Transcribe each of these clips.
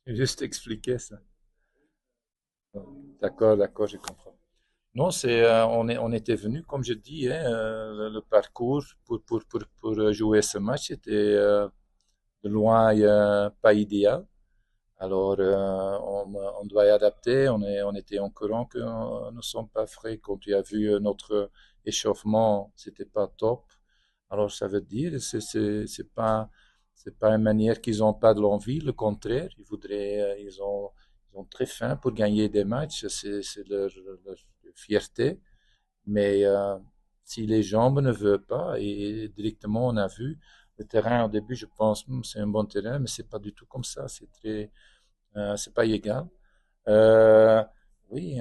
Juste expliquer ça. D'accord, d'accord, je comprends. Non, on était venu, comme je dis, hein, le parcours pour jouer ce match était de loin pas idéal. Alors, on doit y adapter. On était en courant que nous ne sommes pas frais. Quand tu as vu notre échauffement, c'était pas top. Alors, ça veut dire, c'est pas une manière qu'ils ont pas de l'envie. Le contraire, ils voudraient, ils ont très faim pour gagner des matchs. C'est leur fierté. Mais si les jambes ne veulent pas, et directement on a vu le terrain au début, je pense, c'est un bon terrain, mais c'est pas du tout comme ça. C'est pas égal. Euh, oui,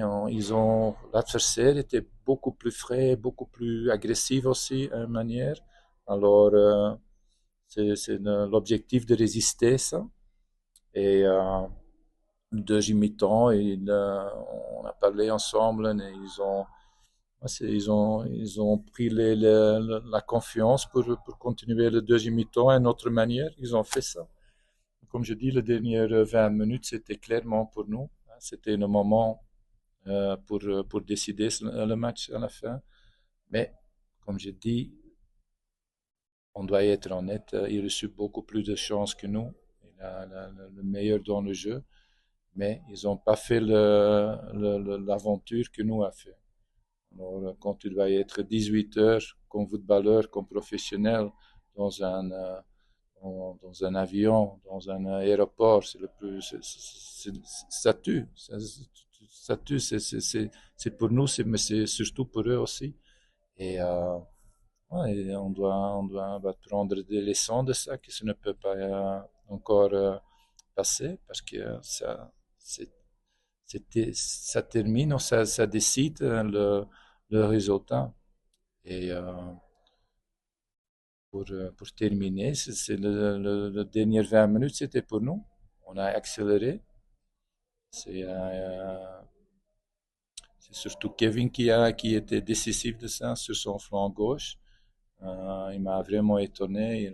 l'adversaire était beaucoup plus frais, beaucoup plus agressif aussi, à une manière. Alors, l'objectif de résister ça. Et le deuxième mi-temps, on a parlé ensemble et ils ont pris la confiance pour continuer le deuxième mi-temps à une autre manière. Ils ont fait ça. Comme je dis, les dernières 20 minutes, c'était clairement pour nous. C'était le moment pour décider le match à la fin. Mais, comme je dis, on doit être honnête, il a reçu beaucoup plus de chances que nous. Il a le meilleur dans le jeu, mais ils n'ont pas fait l'aventure que nous a fait. Alors, quand tu dois être 18 heures comme footballeur, comme professionnel, dans dans un avion, dans un aéroport, c'est le plus, ça tue. Ça tue, c'est pour nous, mais c'est surtout pour eux aussi. Et, ouais, et on va prendre des leçons de ça, que ça ne peut pas encore passer, parce que c'est, ça termine, ou ça décide le résultat. Et pour terminer, c'est le dernier 20 minutes, c'était pour nous. On a accéléré. C'est c'est surtout Kevin qui était décisif de ça sur son flanc gauche. Il m'a vraiment étonné.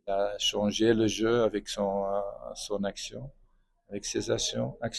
Il a changé le jeu avec son action, avec ses actions.